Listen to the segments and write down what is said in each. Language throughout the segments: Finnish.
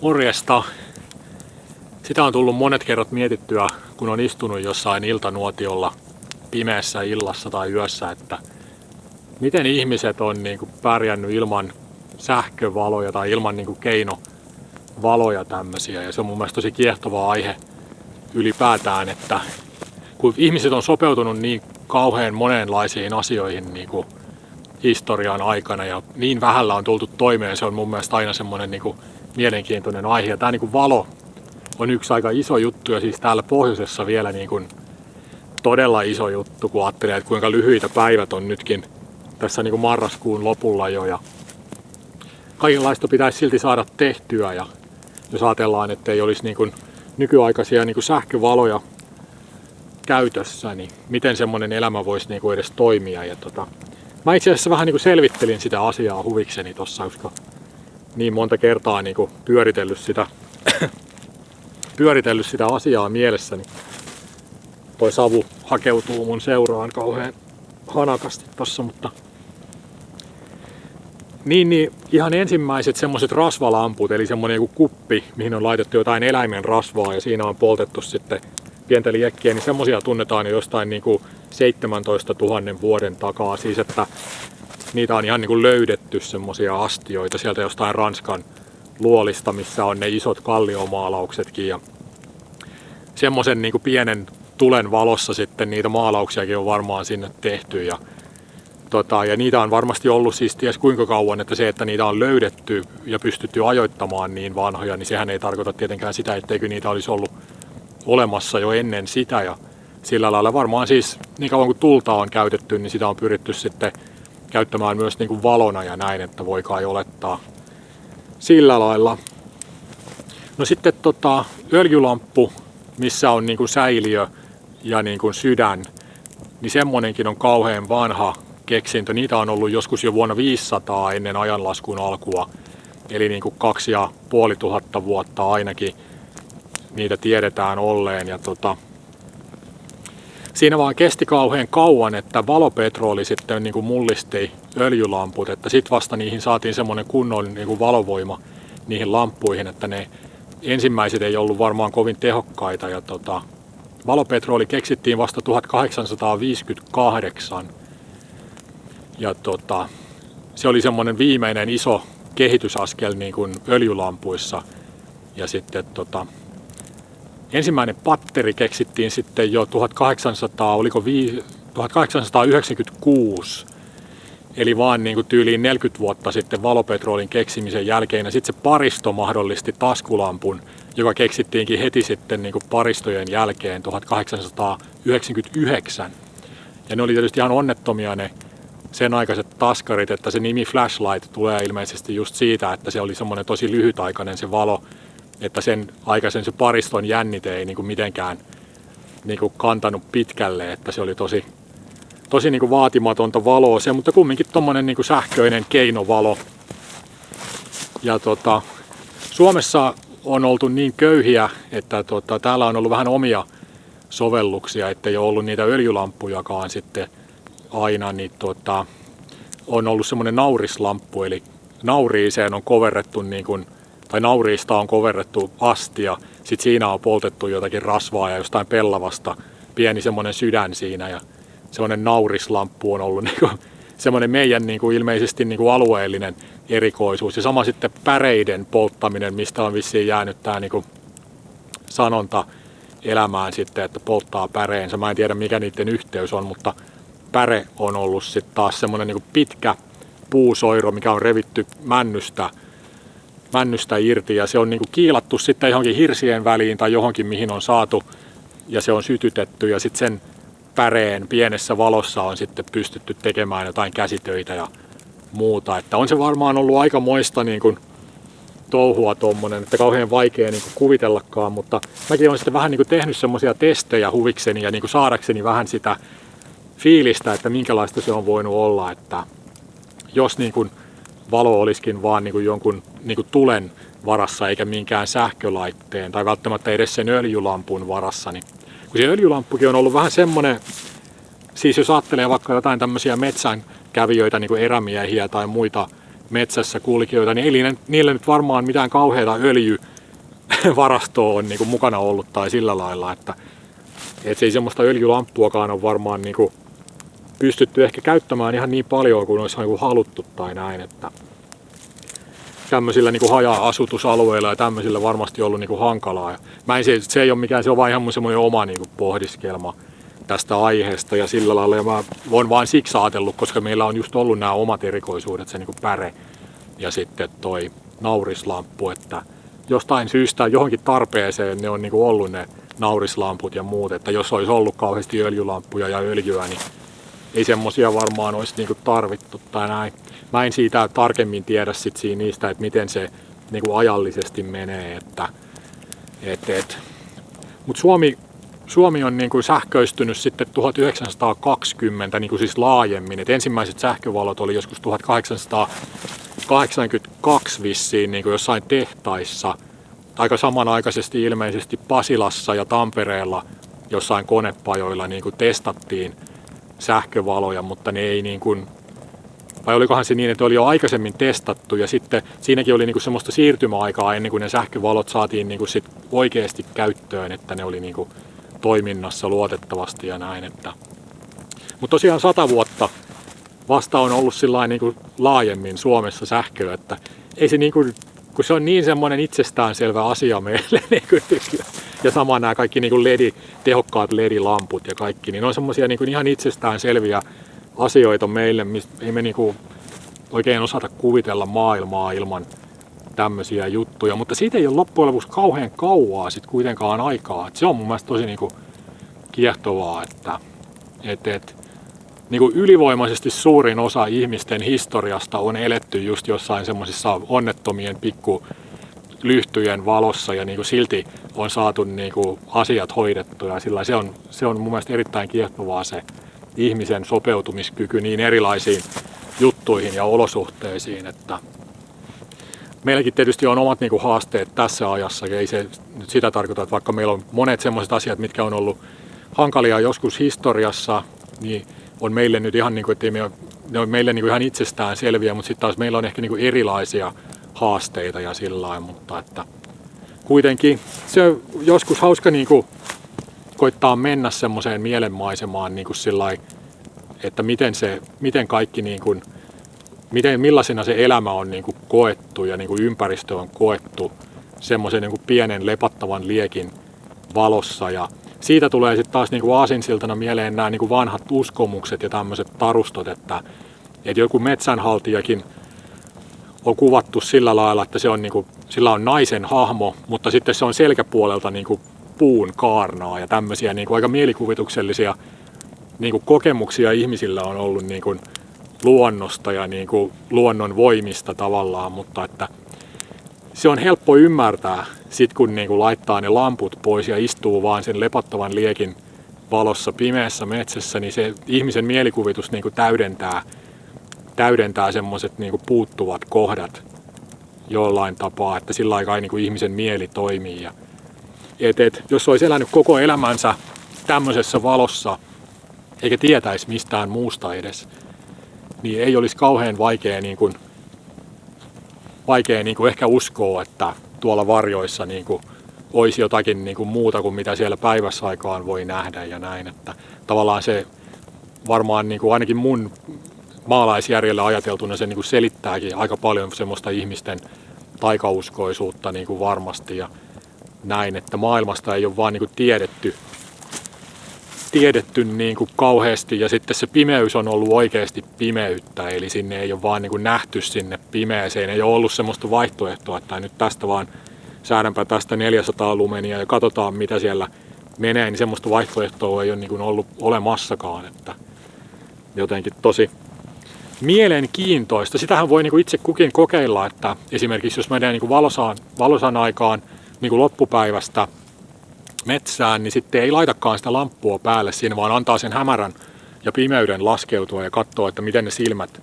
Morjesta. Sitä on tullut monet kerrat mietittyä, kun on istunut jossain iltanuotiolla pimeässä illassa tai yössä, että miten ihmiset on pärjännyt ilman sähkövaloja tai ilman keinovaloja tämmöisiä. Ja se on mun mielestä tosi kiehtova aihe ylipäätään, että kun ihmiset on sopeutunut niin kauhean monenlaisiin asioihin historian aikana ja niin vähällä on tultu toimeen, se on mun mielestä aina semmoinen mielenkiintoinen aihe. Ja tää valo on yksi aika iso juttu ja siis täällä pohjoisessa vielä todella iso juttu, kun ajattelee, että kuinka lyhyitä päivät on nytkin tässä marraskuun lopulla jo. Ja kaikenlaista pitäisi silti saada tehtyä ja jos ajatellaan, että ei olisi nykyaikaisia sähkövaloja käytössä, niin miten semmoinen elämä voisi edes toimia. Ja mä itse asiassa vähän selvittelin sitä asiaa huvikseni tossa, koska niin monta kertaa pyöritellyt sitä asiaa mielessäni. Toi savu hakeutuu mun seuraan kauhean hanakasti tossa, mutta niin ihan ensimmäiset semmoiset rasvalamput, eli semmonen kuppi, mihin on laitettu jotain eläimen rasvaa ja siinä on poltettu sitten pientä liekkiä, niin semmosia tunnetaan jo jostain 17 000 vuoden takaa, siis että niitä on ihan löydetty semmosia astioita sieltä jostain Ranskan luolista, missä on ne isot kalliomaalauksetkin ja semmosen pienen tulen valossa sitten niitä maalauksiakin on varmaan sinne tehty ja niitä on varmasti ollut siis ties kuinka kauan, että se, että niitä on löydetty ja pystytty ajoittamaan niin vanhoja, niin sehän ei tarkoita tietenkään sitä, etteikö niitä olisi ollut olemassa jo ennen sitä ja sillä lailla varmaan siis niin kauan kuin tulta on käytetty, niin sitä on pyritty sitten käyttämään myös valona ja näin, että voi kai olettaa sillä lailla. No sitten öljylamppu, missä on säiliö ja ja niin semmonenkin on kauhean vanha keksintö. Niitä on ollut joskus jo vuonna 500 ennen ajanlaskun alkua, eli 2500 vuotta ainakin niitä tiedetään olleen. Ja siinä vaan kesti kauhean kauan, että valopetrooli sitten mullisti öljylamput, että sit vasta niihin saatiin semmoinen kunnollinen valovoima niihin lamppuihin, että ne ensimmäiset ei ollut varmaan kovin tehokkaita ja valopetrooli keksittiin vasta 1858 ja se oli semmoinen viimeinen iso kehitysaskel öljylampuissa ja sitten ensimmäinen patteri keksittiin sitten jo 1896, eli vaan tyyliin 40 vuotta sitten valopetroolin keksimisen jälkeen. Ja sitten se paristo mahdollisti taskulampun, joka keksittiinkin heti sitten paristojen jälkeen 1899. Ja ne oli tietysti ihan onnettomia ne sen aikaiset taskarit, että se nimi flashlight tulee ilmeisesti just siitä, että se oli semmoinen tosi lyhytaikainen se valo, että sen aikaisen se pariston jännite ei mitenkään kantanut pitkälle, että se oli tosi vaatimatonta valoa se, mutta kumminkin tommonen sähköinen keinovalo. Ja Suomessa on oltu niin köyhiä, että täällä on ollut vähän omia sovelluksia, ettei ole ollut niitä öljylamppujakaan sitten aina, niin on ollut semmoinen naurislamppu, eli nauriiseen on koverrettu tai nauriista on koverrettu astia, sit siinä on poltettu jotakin rasvaa ja jostain pellavasta pieni semmoinen sydän siinä ja semmoinen naurislamppu on ollut semmoinen meidän ilmeisesti alueellinen erikoisuus ja sama sitten päreiden polttaminen, mistä on vissiin jäänyt tää sanonta elämään sitten, että polttaa päreensä. Mä en tiedä mikä niiden yhteys on, mutta päre on ollut sitten taas semmoinen pitkä puusoiro, mikä on revitty männystä irti ja se on kiilattu sitten johonkin hirsien väliin tai johonkin mihin on saatu ja se on sytytetty ja sitten sen päreen pienessä valossa on sitten pystytty tekemään jotain käsitöitä ja muuta, että on se varmaan ollut aikamoista touhua tommonen, että kauhean vaikea kuvitellakaan, mutta mäkin olen sitten vähän tehnyt semmoisia testejä huvikseni ja saadakseni vähän sitä fiilistä, että minkälaista se on voinut olla, että jos valo olisikin vaan jonkun tulen varassa eikä minkään sähkölaitteen tai välttämättä edes sen öljylampun varassa, niin kun se öljylamppukin on ollut vähän semmoinen, siis jos ajattelee vaikka jotain tämmöisiä metsänkävijöitä erämiehiä tai muita metsässä kulkijoita, niin ei niillä nyt varmaan mitään kauheata öljyvarastoa on niin kuin mukana ollut tai sillä lailla, että se ei semmoista öljylamppuakaan ole varmaan niin kuin pystytty ehkä käyttämään ihan niin paljon kuin olisi niin kuin haluttu tai näin, että tämmöisillä niin kuin haja-asutusalueilla ja tämmöisillä varmasti ollut niin kuin hankalaa. Se ei ole mikään, se on vaan ihan semmoinen oma niin kuin pohdiskelma tästä aiheesta ja sillä lailla. Ja mä voin vaan siksi ajatellut, koska meillä on just ollut nämä omat erikoisuudet, se niin kuin päre ja sitten toi naurislamppu, että jostain syystä johonkin tarpeeseen ne on niin kuin ollut ne naurislamput ja muut, että jos olisi ollut kauheasti öljylamppuja ja öljyä, niin ei semmosia varmaan olisi niin kuin tarvittu tai näin. Mä en siitä tarkemmin tiedä sit niistä, että miten se niin kuin ajallisesti menee, mutta Suomi on niin kuin sähköistynyt sitten 1920 niin kuin siis laajemmin. Et ensimmäiset sähkövalot oli joskus 1882 vissiin niin kuin jossain tehtaissa. Aika samanaikaisesti ilmeisesti Pasilassa ja Tampereella jossain konepajoilla niin kuin testattiin sähkövaloja, mutta ne ei niin kuin, vai olikohan se niin, että oli jo aikaisemmin testattu ja sitten siinäkin oli niin kuin semmoista siirtymäaikaa ennen kuin ne sähkövalot saatiin niin kuin sit oikeasti käyttöön, että ne oli niin kuin toiminnassa luotettavasti ja näin. Mutta tosiaan 100 vuotta vasta on ollut sillain niin kuin laajemmin Suomessa sähköä, että ei se niin kuin, kun se on niin semmoinen itsestäänselvä asia meille niin kuin, ja sama nämä kaikki niin kuin tehokkaat LED-lamput ja kaikki, niin ne on semmoisia niin kuin ihan itsestäänselviä asioita meille, mistä ei me niin kuin oikein osata kuvitella maailmaa ilman tämmöisiä juttuja, mutta siitä ei ole loppujen lopuksi kauhean kauaa sit kuitenkaan aikaa. Et se on mun mielestä tosi niinku kiehtovaa, että niinku ylivoimaisesti suurin osa ihmisten historiasta on eletty just jossain semmoisissa onnettomien pikku lyhtyjen valossa ja niinku silti on saatu niinku asiat hoidettua ja sillä se on mun mielestä erittäin kiehtovaa se ihmisen sopeutumiskyky niin erilaisiin juttuihin ja olosuhteisiin, että meilläkin tietysti on omat niinku haasteet tässä ajassa, ja ei se nyt sitä tarkoita, että vaikka meillä on monet sellaiset asiat, mitkä on ollut hankalia joskus historiassa, niin on meille nyt ihan, niinku, ettei ne on meille niinku ihan itsestään selviä, mutta sitten taas meillä on ehkä niinku erilaisia haasteita ja sillä lailla, mutta että kuitenkin se on joskus hauska niinku koittaa mennä semmoiseen mielenmaisemaan niinku sillai, että miten kaikki niinku millaisena se elämä on niin kuin koettu ja niin kuin ympäristö on koettu semmoisen niin kuin pienen lepattavan liekin valossa. Ja siitä tulee sitten taas niin kuin aasinsiltana mieleen nämä niin kuin vanhat uskomukset ja tämmöiset tarustot, että joku metsänhaltijakin on kuvattu sillä lailla, että se on niin kuin, sillä on naisen hahmo, mutta sitten se on selkäpuolelta niin kuin puun kaarnaa ja tämmöisiä niin kuin aika mielikuvituksellisia niin kuin kokemuksia ihmisillä on ollut niin kuin luonnosta ja niin kuin luonnon voimista tavallaan, mutta että se on helppo ymmärtää sit kun niin kuin laittaa ne lamput pois ja istuu vaan sen lepattavan liekin valossa pimeässä metsässä, niin se ihmisen mielikuvitus niin kuin täydentää semmoiset niin kuin puuttuvat kohdat jollain tapaa, että sillä aikaa niin kuin ihmisen mieli toimii. Ja jos olisi elänyt koko elämänsä tämmöisessä valossa eikä tietäisi mistään muusta edes, niin ei olisi kauhean vaikea ehkä uskoa, että tuolla varjoissa niin kuin olisi jotakin niin kuin muuta kuin mitä siellä päivässä aikaan voi nähdä ja näin. Että tavallaan se varmaan niin kuin ainakin mun maalaisjärjellä ajateltuna se niin kuin selittääkin aika paljon semmoista ihmisten taikauskoisuutta niin kuin varmasti ja näin, että maailmasta ei ole vaan niin kuin tiedetty niin kuin kauheasti ja sitten se pimeys on ollut oikeasti pimeyttä, eli sinne ei ole vaan niin kuin nähty sinne pimeeseen, ei ole ollut semmoista vaihtoehtoa, että nyt tästä vaan säädänpä tästä 400 lumenia ja katsotaan mitä siellä menee, niin semmoista vaihtoehtoa ei ole niin kuin ollut olemassakaan, että jotenkin tosi mielenkiintoista. Sitähän voi niin kuin itse kukin kokeilla, että esimerkiksi jos menee niin kuin valosan aikaan niin kuin loppupäivästä metsään, niin sitten ei laitakaan sitä lamppua päälle siinä, vaan antaa sen hämärän ja pimeyden laskeutua ja katsoo, että miten ne silmät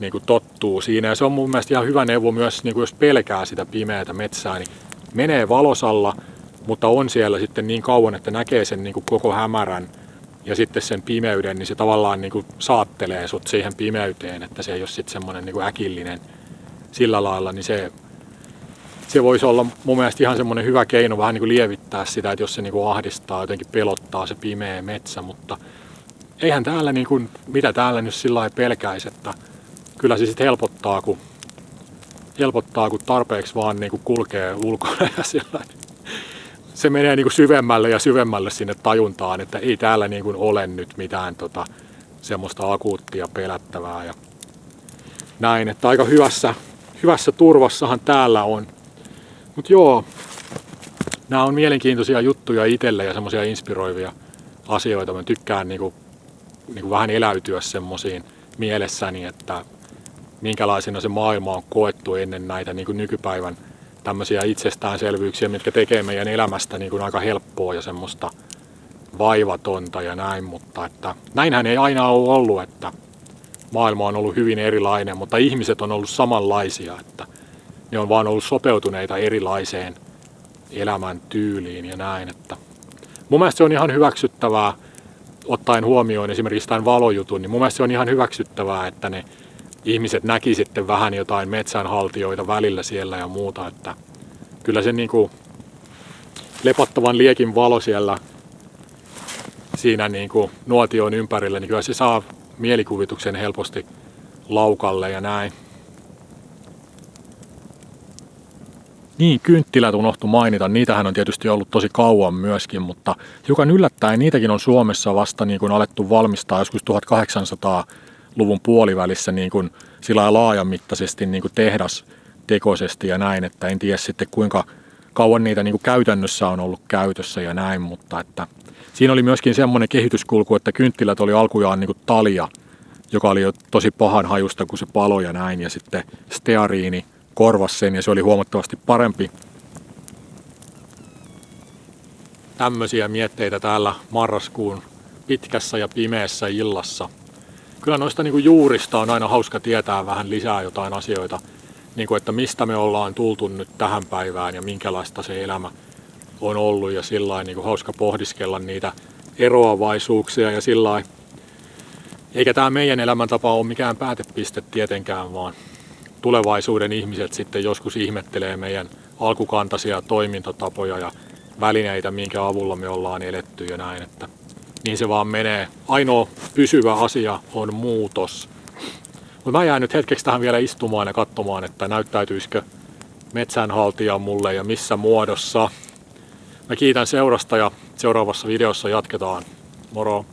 niin kuin tottuu siinä. Ja se on mun mielestä ihan hyvä neuvo myös, niin kuin jos pelkää sitä pimeätä metsää, niin menee valosalla, mutta on siellä sitten niin kauan, että näkee sen niin kuin koko hämärän ja sitten sen pimeyden, niin se tavallaan niin kuin saattelee sut siihen pimeyteen, että se ei ole sitten semmoinen niin kuin äkillinen sillä lailla, niin se voisi olla mun mielestä ihan semmoinen hyvä keino vähän niin kuin lievittää sitä, että jos se niin kuin ahdistaa, jotenkin pelottaa se pimeä metsä, mutta eihän täällä niin kuin, mitä täällä nyt sillä lailla pelkäisi, että kyllä se sitten helpottaa, kun tarpeeksi vaan niin kuin kulkee ulkona ja sillä se menee niin kuin syvemmälle ja syvemmälle sinne tajuntaan, että ei täällä niin kuin ole nyt mitään semmoista akuuttia pelättävää ja näin, että aika hyvässä turvassahan täällä on. Mut joo, nämä on mielenkiintoisia juttuja itselle ja semmoisia inspiroivia asioita. Mä tykkään niinku vähän eläytyä semmosiin mielessäni, että minkälaisena se maailma on koettu ennen näitä niinku nykypäivän tämmöisiä itsestäänselvyyksiä, mitkä tekee meidän elämästä niinku aika helppoa ja semmoista vaivatonta ja näin, mutta että näinhän ei aina ole ollut, että maailma on ollut hyvin erilainen, mutta ihmiset on ollut samanlaisia, että ne on vaan ollut sopeutuneita erilaiseen elämäntyyliin ja näin. Että mun mielestä se on ihan hyväksyttävää, ottaen huomioon esimerkiksi tämän valojutun, niin mun mielestä se on ihan hyväksyttävää, että ne ihmiset näki sitten vähän jotain metsänhaltijoita välillä siellä ja muuta. Että kyllä se niinku lepattavan liekin valo siellä siinä niinku nuotion ympärillä, niin kyllä se saa mielikuvituksen helposti laukalle ja näin. Niin, kynttilät unohtu mainita. Niitähän on tietysti ollut tosi kauan myöskin, mutta hiukan yllättäen niitäkin on Suomessa vasta niin kuin alettu valmistaa joskus 1800-luvun puolivälissä niin kuin sillä laajamittaisesti niin kuin tehdastekoisesti ja näin, että en tiedä sitten kuinka kauan niitä niin kuin käytännössä on ollut käytössä ja näin, mutta että siinä oli myöskin semmoinen kehityskulku, että kynttilät oli alkujaan niin kuin talia, joka oli jo tosi pahan hajusta, kun se paloi ja näin, ja sitten steariini korvasi sen, ja se oli huomattavasti parempi. Tämmöisiä mietteitä täällä marraskuun pitkässä ja pimeässä illassa. Kyllä noista niin kuin juurista on aina hauska tietää vähän lisää jotain asioita, niin kuin, että mistä me ollaan tultu nyt tähän päivään ja minkälaista se elämä on ollut, ja sillain niin kuin hauska pohdiskella niitä eroavaisuuksia ja sillain. Eikä tämä meidän elämäntapa ole mikään päätepiste tietenkään, vaan tulevaisuuden ihmiset sitten joskus ihmettelee meidän alkukantaisia toimintatapoja ja välineitä, minkä avulla me ollaan eletty ja näin, että niin se vaan menee. Ainoa pysyvä asia on muutos. Mutta mä jään nyt hetkeksi tähän vielä istumaan ja katsomaan, että näyttäytyisikö metsänhaltija mulle ja missä muodossa. Mä kiitän seurasta ja seuraavassa videossa jatketaan. Moro!